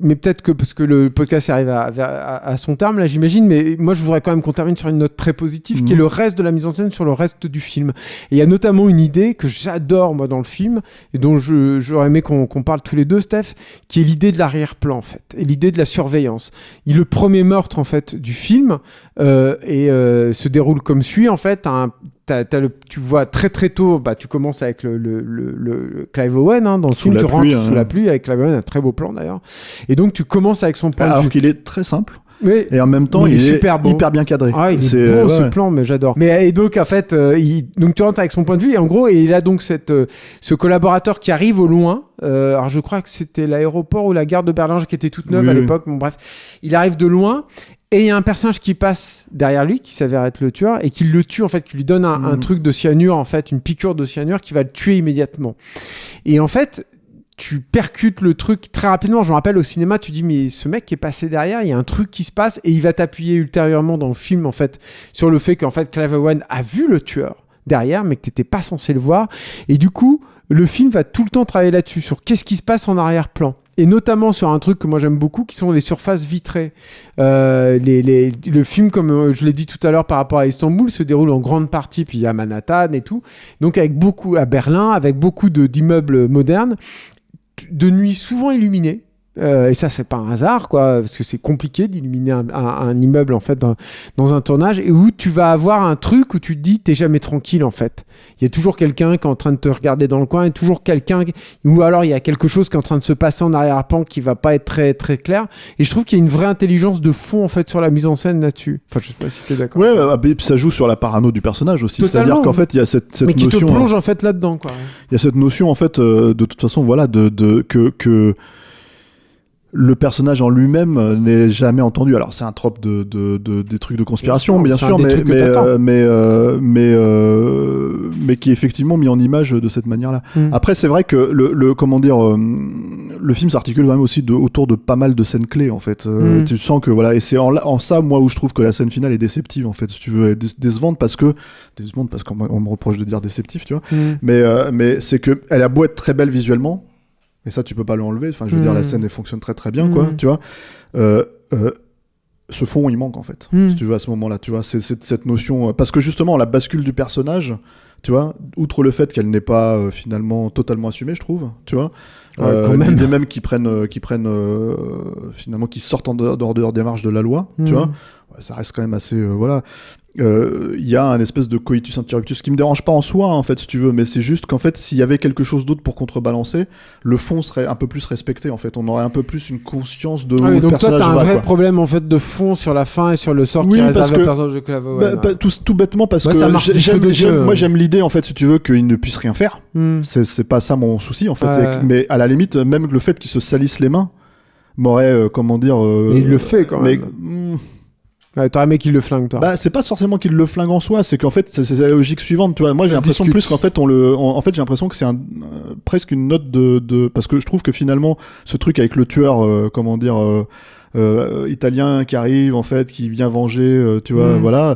mais peut-être que parce que le podcast arrive à son terme là, j'imagine. Mais moi, je voudrais quand même qu'on termine sur une note très positive, qui est le reste de la mise en scène sur le reste du film. Et il y a notamment une idée que j'adore moi dans le film et dont j'aurais aimé qu'on parle tous les deux, Steph, qui est l'idée de l'arrière-plan en fait, et l'idée de la surveillance. Le premier meurtre en fait du film. Se déroule comme suit en fait. Tu vois très très tôt, tu commences avec le Clive Owen dans le film, tu rentres sous la pluie avec Clive Owen, un très beau plan d'ailleurs. Et donc tu commences avec son point de vue. Alors qu'il est très simple. Oui. Et en même temps, il est super beau. Hyper bien cadré. Ah, il est beau ce plan, mais j'adore. Et donc en fait, donc tu rentres avec son point de vue et en gros, il a donc ce collaborateur qui arrive au loin. Alors je crois que c'était l'aéroport ou la gare de Berlin qui était toute neuve à l'époque. Bon bref, il arrive de loin. Et il y a un personnage qui passe derrière lui, qui s'avère être le tueur, et qui le tue, en fait, qui lui donne un truc de cyanure, en fait, une piqûre de cyanure qui va le tuer immédiatement. Et en fait, tu percutes le truc très rapidement. Je me rappelle au cinéma, tu dis, mais ce mec qui est passé derrière, il y a un truc qui se passe, et il va t'appuyer ultérieurement dans le film, en fait, sur le fait qu'en fait, Clive Owen a vu le tueur derrière, mais que t'étais pas censé le voir. Et du coup, le film va tout le temps travailler là-dessus, sur qu'est-ce qui se passe en arrière-plan. Et notamment sur un truc que moi j'aime beaucoup, qui sont les surfaces vitrées. Le film, comme je l'ai dit tout à l'heure par rapport à Istanbul, se déroule en grande partie, puis à Manhattan et tout, donc à Berlin, avec beaucoup d'immeubles modernes, de nuit souvent illuminés. Et ça, c'est pas un hasard, quoi, parce que c'est compliqué d'illuminer un immeuble, en fait, dans un tournage, et où tu vas avoir un truc où tu te dis, t'es jamais tranquille, en fait. Il y a toujours quelqu'un qui est en train de te regarder dans le coin, et toujours quelqu'un, ou alors il y a quelque chose qui est en train de se passer en arrière-plan qui va pas être très, très clair. Et je trouve qu'il y a une vraie intelligence de fond, en fait, sur la mise en scène là-dessus. Enfin, je sais pas si t'es d'accord. Ouais, ça joue sur la parano du personnage aussi. Totalement. C'est-à-dire qu'en fait, il y a cette mais notion. Mais qui te plonge, en fait, là-dedans, quoi. Il y a cette notion, en fait, de toute façon, voilà, que le personnage en lui-même n'est jamais entendu. Alors c'est un trope des trucs de conspiration, bien sûr, mais qui est effectivement mis en image de cette manière-là. Après, c'est vrai que le film s'articule quand même aussi autour de pas mal de scènes clés, en fait. Tu sens que voilà, et c'est en ça, moi, où je trouve que la scène finale est déceptive, en fait, si tu veux, et décevante parce qu'on me reproche de dire déceptif, tu vois. Mais c'est que elle a beau être très belle visuellement. Et ça, tu peux pas l'enlever. Enfin, je veux dire, la scène, elle fonctionne très très bien, quoi. Tu vois. Ce fond, il manque, en fait. Si tu veux, à ce moment-là, tu vois. C'est cette notion. Parce que justement, la bascule du personnage, tu vois, outre le fait qu'elle n'est pas finalement totalement assumée, je trouve, tu vois. Des mêmes qui prennent finalement, qui sortent en dehors des marges de la loi, tu vois. Ouais, ça reste quand même assez. Voilà. il y a un espèce de coitus interruptus qui me dérange pas en soi, en fait, si tu veux, mais c'est juste qu'en fait, s'il y avait quelque chose d'autre pour contrebalancer, le fond serait un peu plus respecté, en fait. On aurait un peu plus une conscience de où le donc personnage toi, t'as un va, vrai quoi. problème, en fait, de fond sur la fin et sur le sort qui est réservé au personnage de Clive Owen. Tout bêtement, parce ça marche que moi, j'aime l'idée, en fait, si tu veux, qu'il ne puisse rien faire. C'est pas ça mon souci, en fait. Mais à la limite, même le fait qu'il se salisse les mains m'aurait, comment dire... Et il le fait, quand même. Ouais, t'aurais aimé qu'il le flingue, toi. Bah, c'est pas forcément qu'il le flingue en soi, c'est qu'en fait, c'est la logique suivante, tu vois. Moi, j'ai l'impression plus qu'en fait, en fait, j'ai l'impression que c'est presque une note parce que je trouve que finalement, ce truc avec le tueur, comment dire, italien qui arrive, en fait, qui vient venger, tu vois, voilà.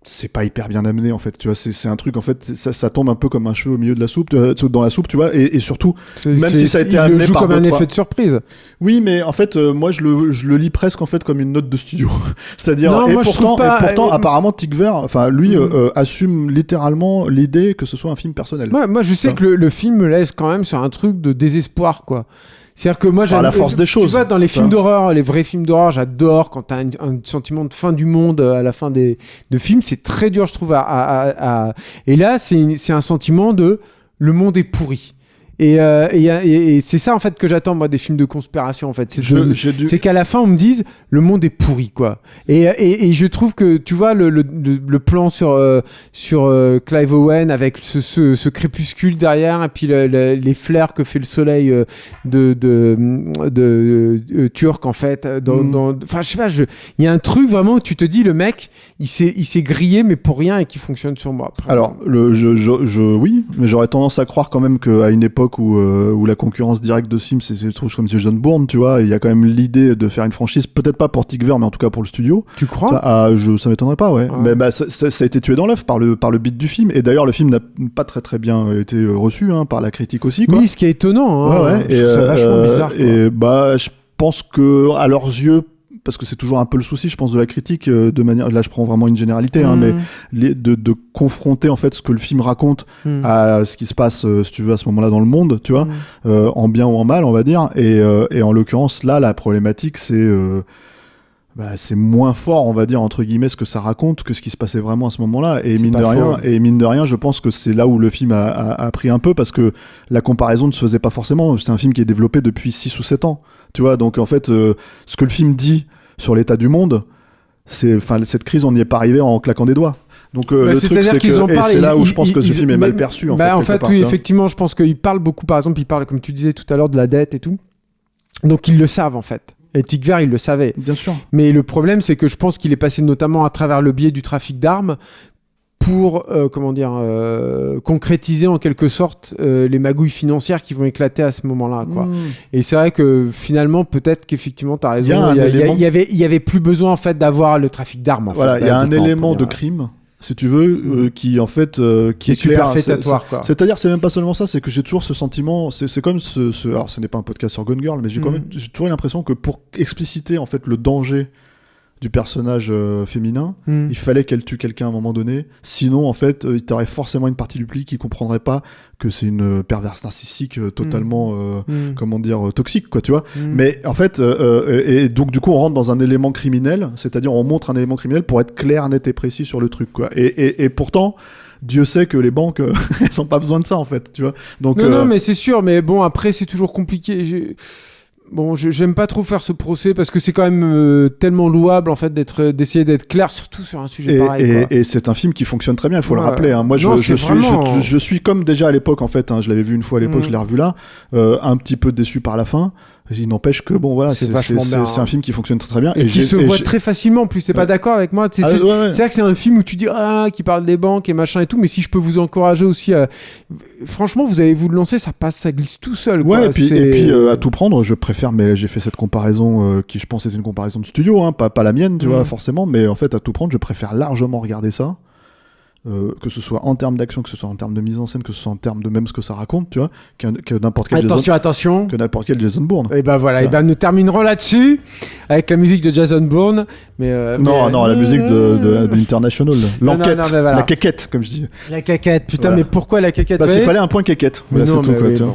C'est pas hyper bien amené, en fait, tu vois. C'est un truc, en fait, ça tombe un peu comme un cheveu au milieu de la soupe, dans la soupe, tu vois. Et surtout, même si ça a été amené il le joue par comme un effet de surprise. Oui, mais en fait, moi, je le lis presque en fait comme une note de studio. C'est-à-dire, non, et moi, pourtant, apparemment, Tigver, enfin, lui, assume littéralement l'idée que ce soit un film personnel. Moi, je sais que le film me laisse quand même sur un truc de désespoir, quoi. C'est-à-dire que moi, j'aime la force des choses. Tu vois, dans les films d'horreur, les vrais films d'horreur, j'adore quand t'as un sentiment de fin du monde à la fin de films. C'est très dur, je trouve. Et là, c'est un sentiment de le monde est pourri. Et c'est ça en fait que j'attends moi des films de conspiration en fait. C'est qu'à la fin on me dise le monde est pourri quoi. Et je trouve que tu vois le plan sur Clive Owen avec ce crépuscule derrière et puis les flares que fait le soleil de Turc en fait. Enfin je sais pas, il y a un truc vraiment où tu te dis le mec il s'est grillé mais pour rien et qui fonctionne sur moi. Après, alors oui, mais j'aurais tendance à croire quand même qu'à une époque où la concurrence directe de Sims c'est des trucs comme Jason Bourne, tu vois, il y a quand même l'idée de faire une franchise, peut-être pas pour Tigver mais en tout cas pour le studio. Tu crois? Ça m'étonnerait pas, ouais. Mais ça a été tué dans l'œuf par le beat du film, et d'ailleurs le film n'a pas très bien été reçu par la critique aussi, quoi. Oui, ce qui est étonnant, hein. Ouais. C'est vachement bizarre, quoi. Et je pense que à leurs yeux, parce que c'est toujours un peu le souci, je pense, de la critique, de manière, là je prends vraiment une généralité, mais de confronter en fait ce que le film raconte à ce qui se passe, si tu veux, à ce moment-là dans le monde, tu vois, en bien ou en mal, on va dire, et en l'occurrence là, la problématique c'est moins fort, on va dire, entre guillemets, ce que ça raconte que ce qui se passait vraiment à ce moment-là. Et mine de rien, je pense que c'est là où le film a pris un peu, parce que la comparaison ne se faisait pas forcément. C'est un film qui est développé depuis 6 ou 7 ans. Tu vois, donc en fait, ce que le film dit sur l'état du monde, cette crise, on n'y est pas arrivé en claquant des doigts. Donc le truc, c'est que c'est là où je pense que ce film est mal perçu. En fait, oui, effectivement, je pense qu'il parle beaucoup, par exemple, il parle, comme tu disais tout à l'heure, de la dette et tout. Donc ils le savent, en fait. Et Tigver, il le savait. Bien sûr. Mais le problème, c'est que je pense qu'il est passé notamment à travers le biais du trafic d'armes pour, concrétiser en quelque sorte les magouilles financières qui vont éclater à ce moment-là, quoi. Et c'est vrai que finalement, peut-être qu'effectivement, t'as raison. Il y avait plus besoin en fait d'avoir le trafic d'armes. En voilà, il y a un élément de crime, si tu veux, qui en fait qui est superfétatoire, quoi. C'est-à-dire, c'est même pas seulement ça, c'est que j'ai toujours ce sentiment, c'est comme alors ce n'est pas un podcast sur Gone Girl, mais j'ai toujours l'impression que pour expliciter en fait le danger du personnage féminin, il fallait qu'elle tue quelqu'un à un moment donné, sinon en fait il y aurait forcément une partie du public qui comprendrait pas que c'est une perverse narcissique totalement comment dire, toxique, quoi, tu vois. Mais en fait et donc du coup on rentre dans un élément criminel, c'est-à-dire on montre un élément criminel pour être clair, net et précis sur le truc, quoi. Et pourtant Dieu sait que les banques elles ont pas besoin de ça, en fait, tu vois. Donc non mais c'est sûr, mais bon, après c'est toujours compliqué. Bon, j'aime pas trop faire ce procès parce que c'est quand même tellement louable en fait d'essayer d'être clair, surtout sur un sujet pareil. Et c'est un film qui fonctionne très bien, il faut le rappeler. Moi, je suis comme déjà à l'époque en fait. Je l'avais vu une fois à l'époque, je l'ai revu là, un petit peu déçu par la fin. Il n'empêche que bon voilà, c'est un film qui fonctionne très très bien et qui se voit très facilement. En plus, t'es pas d'accord avec moi? C'est vrai que c'est un film où tu dis qui parle des banques et machin et tout, mais si je peux vous encourager aussi, franchement, vous allez vous le lancer, ça glisse tout seul. Ouais, quoi. Et puis à tout prendre, je préfère, mais j'ai fait cette comparaison qui je pense était une comparaison de studio, pas la mienne, tu vois, forcément, mais en fait à tout prendre, je préfère largement regarder ça. Que ce soit en termes d'action, que ce soit en termes de mise en scène, que ce soit en termes de même ce que ça raconte, tu vois, que n'importe quel que n'importe quel Jason Bourne. Et ben voilà, et ben nous terminerons là-dessus avec la musique de Jason Bourne. La musique de International, l'enquête, voilà. La caquette, comme je dis. La caquette, putain, voilà. Mais pourquoi la caquette? Parce qu'il fallait un point caquette. Mais non, c'est tout, quoi,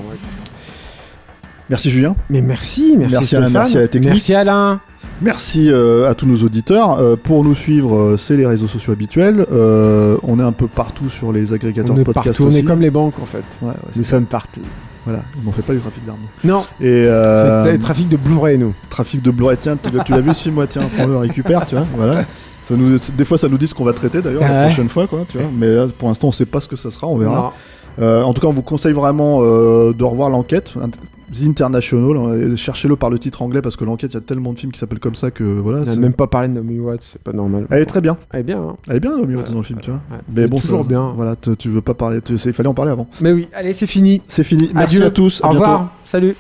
Merci Julien. Mais merci Stéphane. Merci à la technique. Merci Alain. Merci à tous nos auditeurs. Pour nous suivre, c'est les réseaux sociaux habituels. On est un peu partout sur les agrégateurs de podcasts partout, aussi. on est comme les banques en fait. Ouais, Nous sommes partout. Voilà, on fait pas du trafic d'armes. Non, Et on fait trafic de Blu-ray nous. trafic de Blu-ray, tiens, tu l'as vu ce film, moi, tiens, prends-le, récupère, tu vois, voilà. Des fois, ça nous dit ce qu'on va traiter d'ailleurs la prochaine fois, quoi, tu vois. Mais là, pour l'instant, on sait pas ce que ça sera, on verra. En tout cas, on vous conseille vraiment de revoir l'enquête. The International, cherchez-le par le titre anglais parce que l'enquête, il y a tellement de films qui s'appellent comme ça que voilà. On n'a même pas parlé de Naomi Watts, c'est pas normal. Elle est très bien. Elle est bien. Hein. Elle est bien, Naomi Watts dans le film, tu vois. Ouais. Mais bon, toujours ça, bien. Voilà, tu veux pas parler, il fallait en parler avant. Mais oui, allez, c'est fini. C'est fini. Merci Adieu. à tous. Au À bientôt. revoir. Salut.